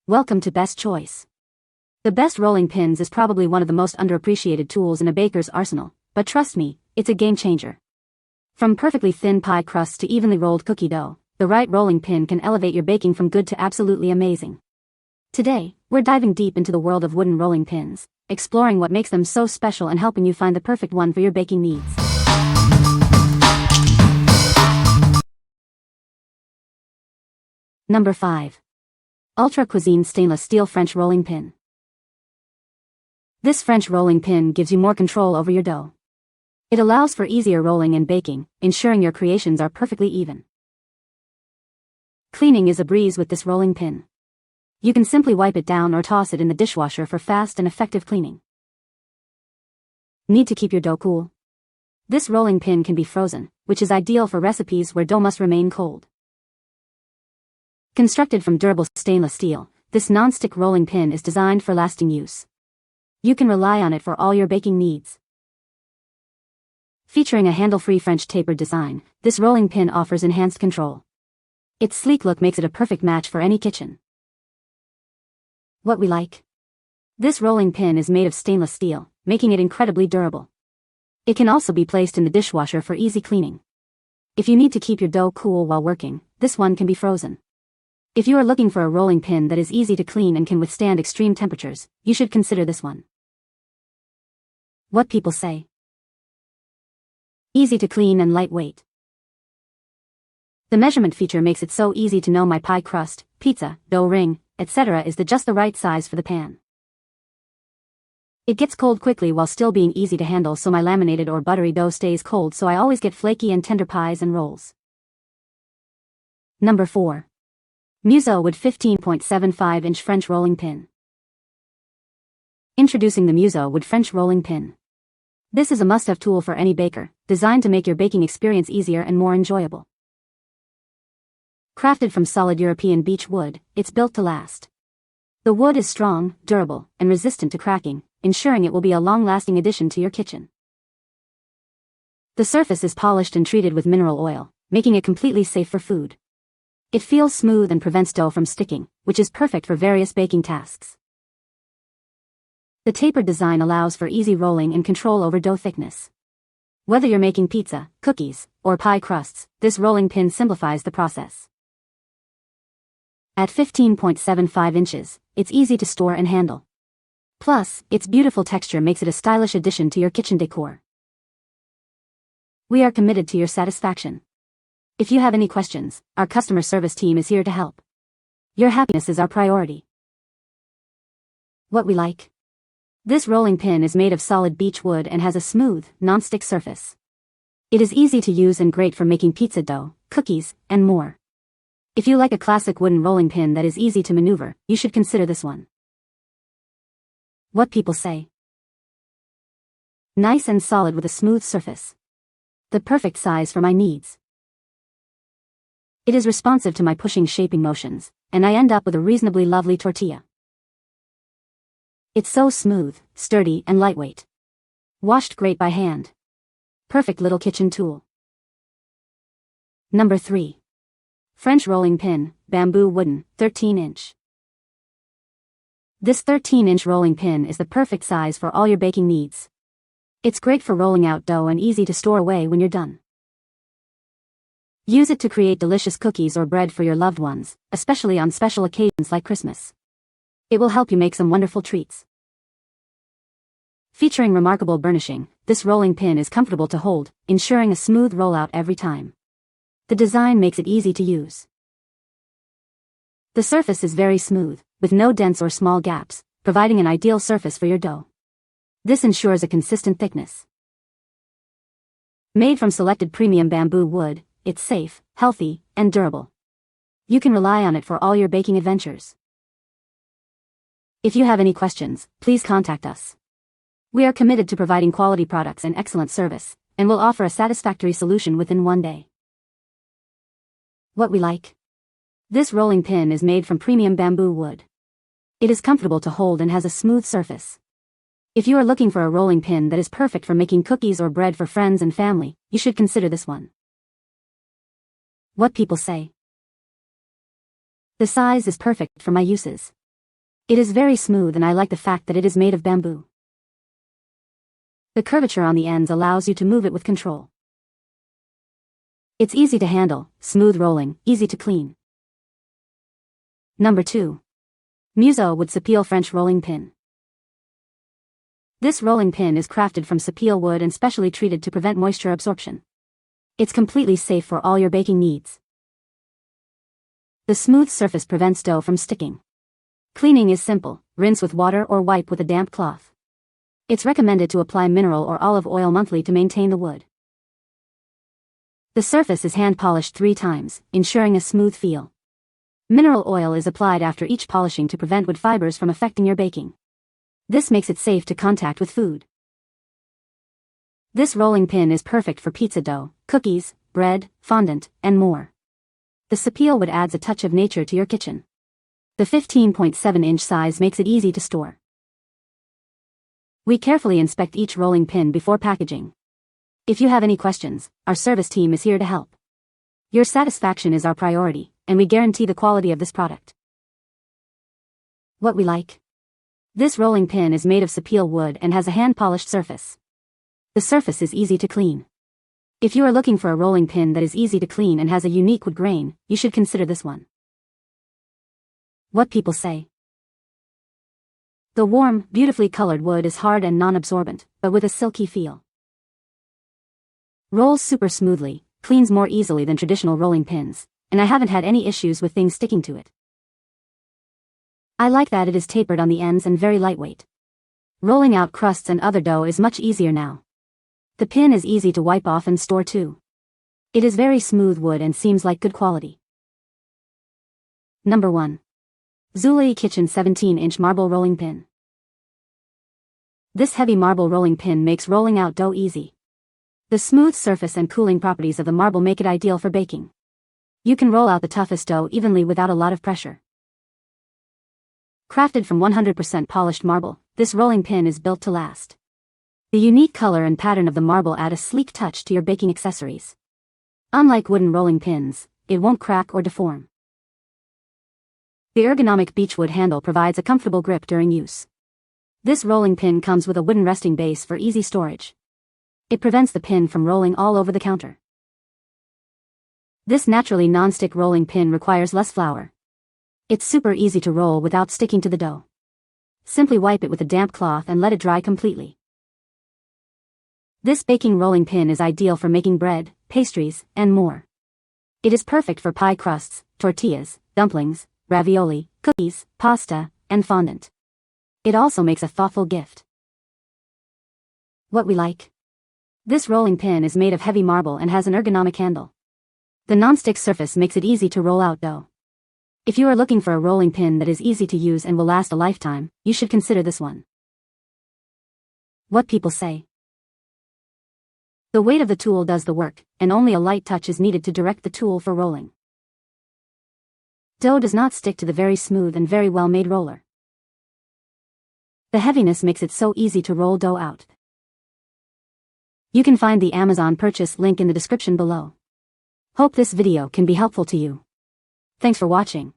Welcome to Best Choice. The best rolling pins is probably one of the most underappreciated tools in a baker's arsenal, but trust me, it's a game changer. From perfectly thin pie crusts to evenly rolled cookie dough, the right rolling pin can elevate your baking from good to absolutely amazing. Today, we're diving deep into the world of wooden rolling pins, exploring what makes them so special and helping you find the perfect one for your baking needs. Number 5. Ultra Cuisine Stainless Steel French Rolling Pin. This French rolling pin gives you more control over your dough. It allows for easier rolling and baking, ensuring your creations are perfectly even. Cleaning is a breeze with this rolling pin. You can simply wipe it down or toss it in the dishwasher for fast and effective cleaning. Need to keep your dough cool? This rolling pin can be frozen, which is ideal for recipes where dough must remain cold. Constructed from durable stainless steel, this non-stick rolling pin is designed for lasting use. You can rely on it for all your baking needs. Featuring a handle-free French tapered design, this rolling pin offers enhanced control. Its sleek look makes it a perfect match for any kitchen. What we like? This rolling pin is made of stainless steel, making it incredibly durable. It can also be placed in the dishwasher for easy cleaning. If you need to keep your dough cool while working, this one can be frozen. If you are looking for a rolling pin that is easy to clean and can withstand extreme temperatures, you should consider this one. What people say. Easy to clean and lightweight. The measurement feature makes it so easy to know my pie crust, pizza, dough ring, etc. is just the right size for the pan. It gets cold quickly while still being easy to handle, so my laminated or buttery dough stays cold, so I always get flaky and tender pies and rolls. Number 4. Muso Wood 15.75-inch French Rolling Pin. Introducing the Muso Wood French Rolling Pin. This is a must-have tool for any baker, designed to make your baking experience easier and more enjoyable. Crafted from solid European beech wood, it's built to last. The wood is strong, durable, and resistant to cracking, ensuring it will be a long-lasting addition to your kitchen. The surface is polished and treated with mineral oil, making it completely safe for food. It feels smooth and prevents dough from sticking, which is perfect for various baking tasks. The tapered design allows for easy rolling and control over dough thickness. Whether you're making pizza, cookies, or pie crusts, this rolling pin simplifies the process. At 15.75 inches, it's easy to store and handle. Plus, its beautiful texture makes it a stylish addition to your kitchen decor. We are committed to your satisfaction. If you have any questions, our customer service team is here to help. Your happiness is our priority. What we like? This rolling pin is made of solid beech wood and has a smooth, non-stick surface. It is easy to use and great for making pizza dough, cookies, and more. If you like a classic wooden rolling pin that is easy to maneuver, you should consider this one. What people say. Nice and solid with a smooth surface. The perfect size for my needs. It is responsive to my pushing shaping motions, and I end up with a reasonably lovely tortilla. It's so smooth, sturdy, and lightweight. Washed great by hand. Perfect little kitchen tool. Number 3. French Rolling Pin, Bamboo Wooden, 13-inch. This 13-inch rolling pin is the perfect size for all your baking needs. It's great for rolling out dough and easy to store away when you're done. Use it to create delicious cookies or bread for your loved ones, especially on special occasions like Christmas. It will help you make some wonderful treats. Featuring remarkable burnishing, this rolling pin is comfortable to hold, ensuring a smooth rollout every time. The design makes it easy to use. The surface is very smooth, with no dents or small gaps, providing an ideal surface for your dough. This ensures a consistent thickness. Made from selected premium bamboo wood, it's safe, healthy, and durable. You can rely on it for all your baking adventures. If you have any questions, please contact us. We are committed to providing quality products and excellent service, and will offer a satisfactory solution within one day. What we like? This rolling pin is made from premium bamboo wood. It is comfortable to hold and has a smooth surface. If you are looking for a rolling pin that is perfect for making cookies or bread for friends and family, you should consider this one. What people say. The size is perfect for my uses. It is very smooth and I like the fact that it is made of bamboo. The curvature on the ends allows you to move it with control. It's easy to handle, smooth rolling, easy to clean. Number 2. Muso wood Sapele French rolling pin. This rolling pin is crafted from Sapele wood and specially treated to prevent moisture absorption. It's completely safe for all your baking needs. The smooth surface prevents dough from sticking. Cleaning is simple, rinse with water or wipe with a damp cloth. It's recommended to apply mineral or olive oil monthly to maintain the wood. The surface is hand polished 3 times, ensuring a smooth feel. Mineral oil is applied after each polishing to prevent wood fibers from affecting your baking. This makes it safe to contact with food. This rolling pin is perfect for pizza dough, cookies, bread, fondant, and more. The Sapele wood adds a touch of nature to your kitchen. The 15.7-inch size makes it easy to store. We carefully inspect each rolling pin before packaging. If you have any questions, our service team is here to help. Your satisfaction is our priority, and we guarantee the quality of this product. What we like. This rolling pin is made of Sapele wood and has a hand-polished surface. The surface is easy to clean. If you are looking for a rolling pin that is easy to clean and has a unique wood grain, you should consider this one. What people say. The warm, beautifully colored wood is hard and non-absorbent, but with a silky feel. Rolls super smoothly, cleans more easily than traditional rolling pins, and I haven't had any issues with things sticking to it. I like that it is tapered on the ends and very lightweight. Rolling out crusts and other dough is much easier now. The pin is easy to wipe off and store too. It is very smooth wood and seems like good quality. Number 1. Zulay Kitchen 17-inch marble rolling pin. This heavy marble rolling pin makes rolling out dough easy. The smooth surface and cooling properties of the marble make it ideal for baking. You can roll out the toughest dough evenly without a lot of pressure. Crafted from 100% polished marble, this rolling pin is built to last. The unique color and pattern of the marble add a sleek touch to your baking accessories. Unlike wooden rolling pins, it won't crack or deform. The ergonomic beechwood handle provides a comfortable grip during use. This rolling pin comes with a wooden resting base for easy storage. It prevents the pin from rolling all over the counter. This naturally non-stick rolling pin requires less flour. It's super easy to roll without sticking to the dough. Simply wipe it with a damp cloth and let it dry completely. This baking rolling pin is ideal for making bread, pastries, and more. It is perfect for pie crusts, tortillas, dumplings, ravioli, cookies, pasta, and fondant. It also makes a thoughtful gift. What we like. This rolling pin is made of heavy marble and has an ergonomic handle. The non-stick surface makes it easy to roll out dough. If you are looking for a rolling pin that is easy to use and will last a lifetime, you should consider this one. What people say. The weight of the tool does the work, and only a light touch is needed to direct the tool for rolling. Dough does not stick to the very smooth and very well-made roller. The heaviness makes it so easy to roll dough out. You can find the Amazon purchase link in the description below. Hope this video can be helpful to you. Thanks for watching.